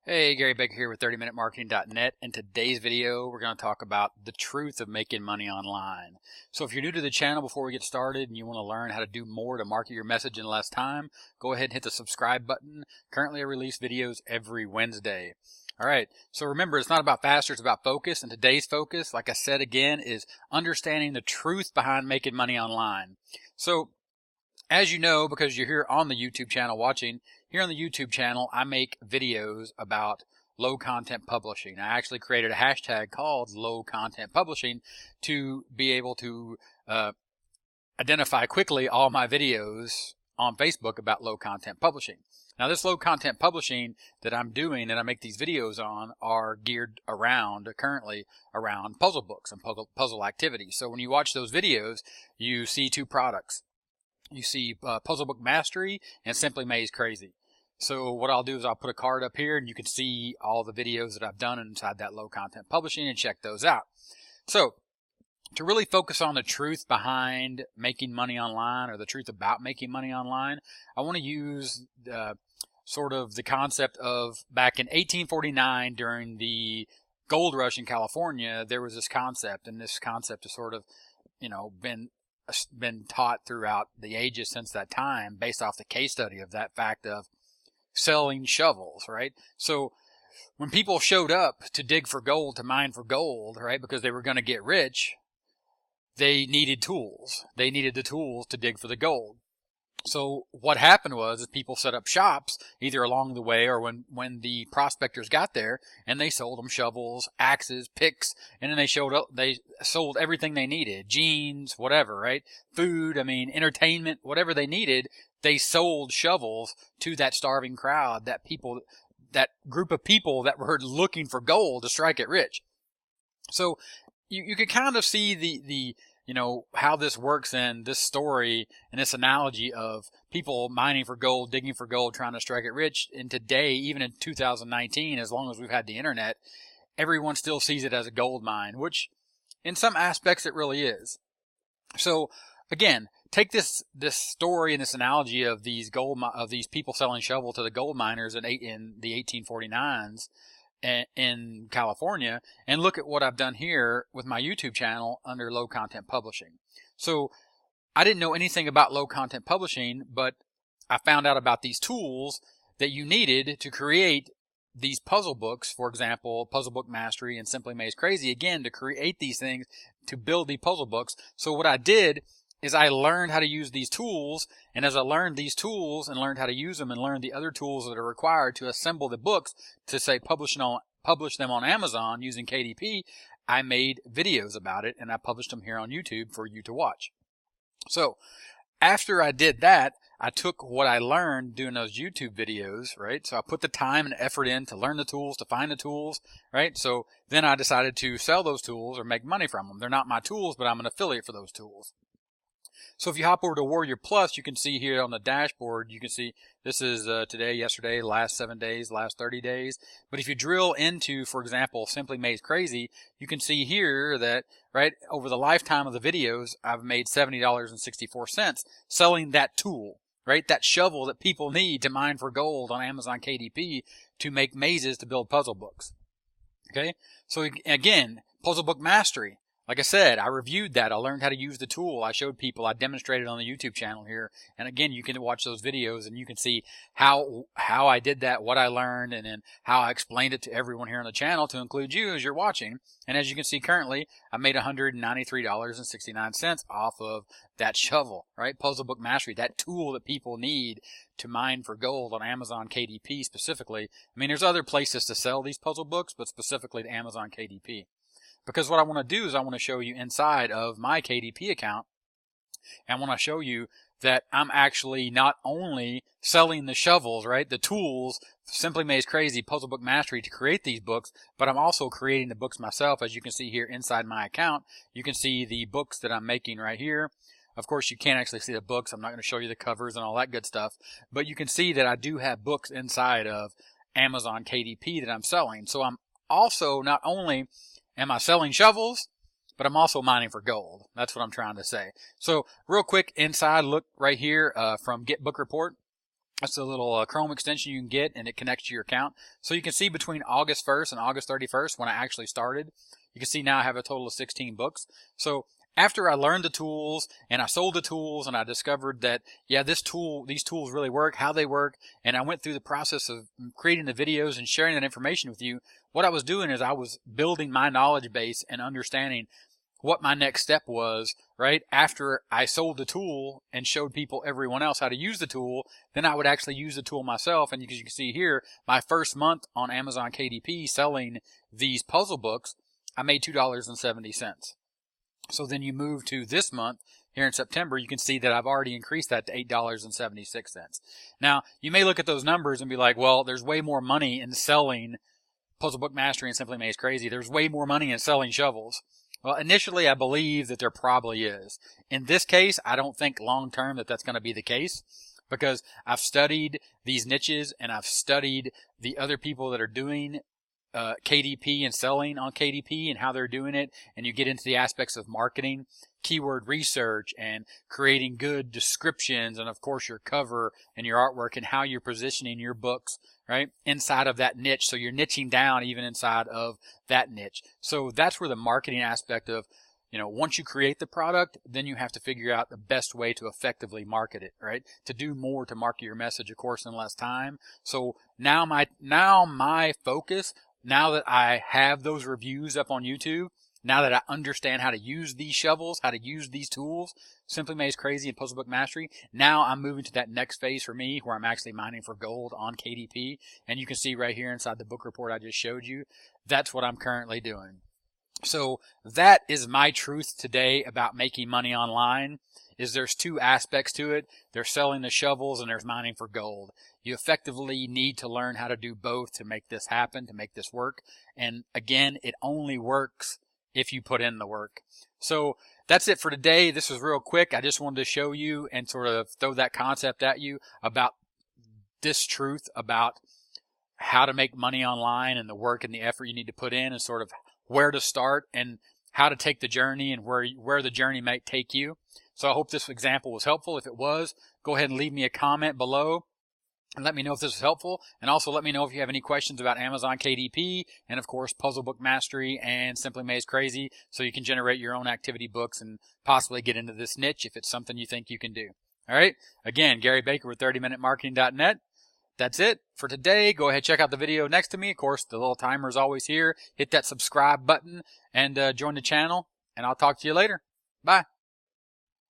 Hey, Gary Baker here with 30minutemarketing.net. In today's video, we're going to talk about the truth of making money online. So if you're new to the channel, before we get started and you want to learn how to do more to market your message in less time, go ahead and hit the subscribe button. Currently, I release videos every Wednesday. All right, so remember, it's not about faster, it's about focus. And today's focus, like I said again, is understanding the truth behind making money online. So as you know, because you're here on the YouTube channel watching, here on the YouTube channel, I make videos about low content publishing. I actually created a hashtag called low content publishing to be able to identify quickly all my videos on Facebook about low content publishing. Now, this low content publishing that I'm doing and I make these videos on are geared around, currently around puzzle books and puzzle activities. So when you watch those videos, you see two products. You see Puzzle Book Mastery and Simply Maze Crazy. So what I'll do is I'll put a card up here and you can see all the videos that I've done inside that low content publishing and check those out. So to really focus on the truth behind making money online, or the truth about making money online, I want to use sort of the concept of back in 1849 during the gold rush in California. There was this concept, and this concept has sort of, been taught throughout the ages since that time, based off the case study of that fact of selling shovels, right? So when people showed up to dig for gold, to mine for gold, right, because they were going to get rich, they needed tools. They needed the tools to dig for the gold. So what happened was people set up shops either along the way or when the prospectors got there, and they sold them shovels, axes, picks, and then they sold everything they needed, jeans, whatever, right? Food, entertainment, whatever they needed, they sold shovels to that starving crowd, that group of people that were looking for gold to strike it rich. So you could kind of see the how this works in this story and this analogy of people mining for gold, digging for gold, trying to strike it rich. And today, even in 2019, as long as we've had the internet, everyone still sees it as a gold mine, which in some aspects it really is. So again, take this story and this analogy of these people selling shovel to the gold miners in the 1849s in California, and look at what I've done here with my YouTube channel under low content publishing. So I didn't know anything about low content publishing, but I found out about these tools that you needed to create these puzzle books. For example, Puzzle Book Mastery and Simply Maze Crazy, again, to create these things, to build the puzzle books. So what I did is I learned how to use these tools, and as I learned these tools and learned how to use them and learned the other tools that are required to assemble the books to, say, publish them on Amazon using KDP, I made videos about it and I published them here on YouTube for you to watch. So after I did that, I took what I learned doing those YouTube videos, right? So I put the time and effort in to learn the tools, to find the tools, right? So then I decided to sell those tools or make money from them. They're not my tools, but I'm an affiliate for those tools. So if you hop over to Warrior Plus, you can see here on the dashboard, you can see this is today, yesterday, last 7 days, last 30 days. But if you drill into, for example, Simply Maze Crazy, you can see here that, right, over the lifetime of the videos, I've made $70.64 selling that tool, right? That shovel that people need to mine for gold on Amazon KDP to make mazes to build puzzle books. Okay? So again, Puzzle Book Mastery. Like I said, I reviewed that. I learned how to use the tool. I showed people. I demonstrated on the YouTube channel here. And again, you can watch those videos and you can see how I did that, what I learned, and then how I explained it to everyone here on the channel, to include you as you're watching. And as you can see currently, I made $193.69 off of that shovel, right? Puzzle Book Mastery, that tool that people need to mine for gold on Amazon KDP specifically. There's other places to sell these puzzle books, but specifically to Amazon KDP. Because what I want to do is I want to show you inside of my KDP account, and I want to show you that I'm actually not only selling the shovels, right, the tools, Simply Maze Crazy, Puzzle Book Mastery to create these books, but I'm also creating the books myself. As you can see here inside my account, you can see the books that I'm making right here. Of course, you can't actually see the books. I'm not going to show you the covers and all that good stuff, but you can see that I do have books inside of Amazon KDP that I'm selling. So I'm also not only am I selling shovels, but I'm also mining for gold. That's what I'm trying to say. So real quick inside, look right here from Get Book Report. That's a little Chrome extension you can get, and it connects to your account. So you can see between August 1st and August 31st, when I actually started, you can see now I have a total of 16 books. So after I learned the tools and I sold the tools and I discovered that, yeah, these tools really work, how they work, and I went through the process of creating the videos and sharing that information with you, what I was doing is I was building my knowledge base and understanding what my next step was, right? After I sold the tool and showed everyone else how to use the tool, then I would actually use the tool myself. And as you can see here, my first month on Amazon KDP selling these puzzle books, I made $2.70. So then you move to this month, here in September, you can see that I've already increased that to $8.76. Now, you may look at those numbers and be like, well, there's way more money in selling Puzzle Book Mastery and Simply Maze Crazy. There's way more money in selling shovels. Well, initially, I believe that there probably is. In this case, I don't think long-term that that's going to be the case, because I've studied these niches and I've studied the other people that are doing KDP and selling on KDP and how they're doing it, and you get into the aspects of marketing, keyword research, and creating good descriptions, and of course your cover and your artwork and how you're positioning your books, right, inside of that niche. So you're niching down even inside of that niche. So that's where the marketing aspect of, once you create the product, then you have to figure out the best way to effectively market it, right? To do more to market your message, of course, in less time. So now my focus, now that I have those reviews up on YouTube, now that I understand how to use these shovels, how to use these tools, Simply Maze Crazy and Puzzle Book Mastery, now I'm moving to that next phase for me where I'm actually mining for gold on KDP. And you can see right here inside the book report I just showed you, that's what I'm currently doing. So that is my truth today about making money online, is there's two aspects to it. There's selling the shovels and there's mining for gold. You effectively need to learn how to do both to make this happen, to make this work. And again, it only works if you put in the work. So that's it for today. This was real quick. I just wanted to show you and sort of throw that concept at you about this truth about how to make money online and the work and the effort you need to put in, and sort of where to start and how to take the journey and where the journey might take you. So I hope this example was helpful. If it was, go ahead and leave me a comment below and let me know if this was helpful. And also let me know if you have any questions about Amazon KDP and, of course, Puzzle Book Mastery and Simply Maze Crazy, so you can generate your own activity books and possibly get into this niche if it's something you think you can do. All right. Again, Gary Baker with 30minutemarketing.net. That's it for today. Go ahead, check out the video next to me. Of course, the little timer is always here. Hit that subscribe button and join the channel, and I'll talk to you later. Bye.